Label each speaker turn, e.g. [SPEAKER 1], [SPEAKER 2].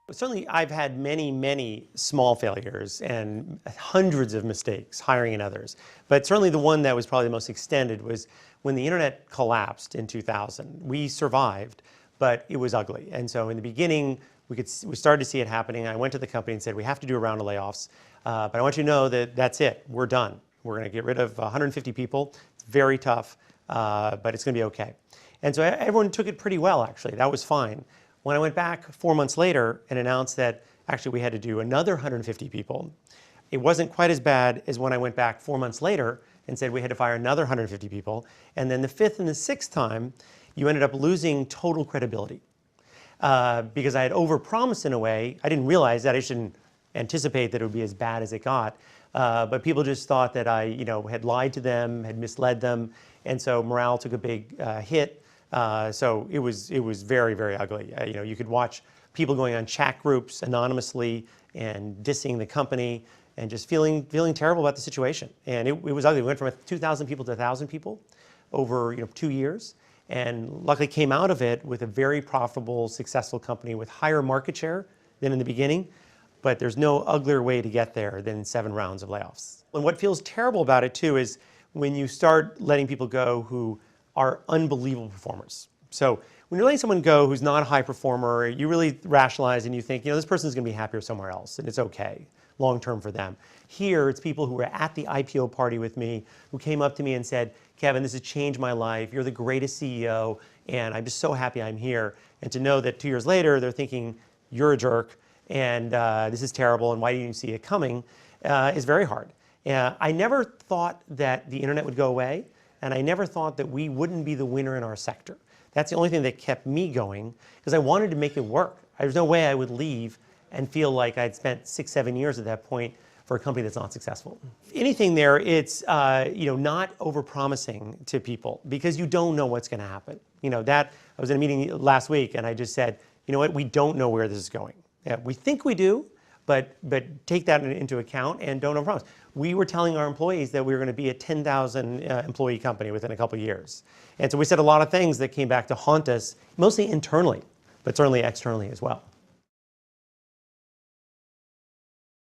[SPEAKER 1] Certainly, I've had many, many small failures and hundreds of mistakes hiring and others. But certainly the one that was probably the most extended was when the internet collapsed in 2000. We survived, but it was ugly. And so in the beginning, we started to see it happening. I went to the company and said, we have to do a round of layoffs. But I want you to know that that's it. We're done. We're going to get rid of 150 people. It's very tough, but it's going to be okay. And so everyone took it pretty well, actually. That was fine. When I went back 4 months later and announced that actually we had to do another 150 people, it wasn't quite as bad as when I went back 4 months later and said we had to fire another 150 people. And then the fifth and the sixth time, you ended up losing total credibility. Because I had overpromised in a way. I didn't realize that. I shouldn't anticipate that it would be as bad as it got. But people just thought that I had lied to them, had misled them. And so morale took a big hit. So it was very, very ugly. You could watch people going on chat groups anonymously and dissing the company and just feeling terrible about the situation. And it was ugly. We went from 2,000 people to 1,000 people over 2 years, and luckily came out of it with a very profitable, successful company with higher market share than in the beginning. But there's no uglier way to get there than 7 rounds of layoffs. And what feels terrible about it too is when you start letting people go who are unbelievable performers. So when you're letting someone go who's not a high performer, you really rationalize and you think, this person's going to be happier somewhere else, and it's okay long term for them. Here, it's people who were at the IPO party with me who came up to me and said, Kevin, this has changed my life. You're the greatest CEO, and I'm just so happy I'm here. And to know that 2 years later, they're thinking, you're a jerk, and this is terrible, and why didn't you see it coming, is very hard. I never thought that the internet would go away. And I never thought that we wouldn't be the winner in our sector. That's the only thing that kept me going, because I wanted to make it work. There's no way I would leave and feel like I'd spent 6, 7 years at that point for a company that's not successful. Anything there, it's not over-promising to people, because you don't know what's going to happen. I was in a meeting last week, and I just said, you know what, we don't know where this is going. We think we do, but take that into account and don't overpromise. We were telling our employees that we were going to be a 10,000 employee company within a couple of years. And so we said a lot of things that came back to haunt us, mostly internally, but certainly externally as well.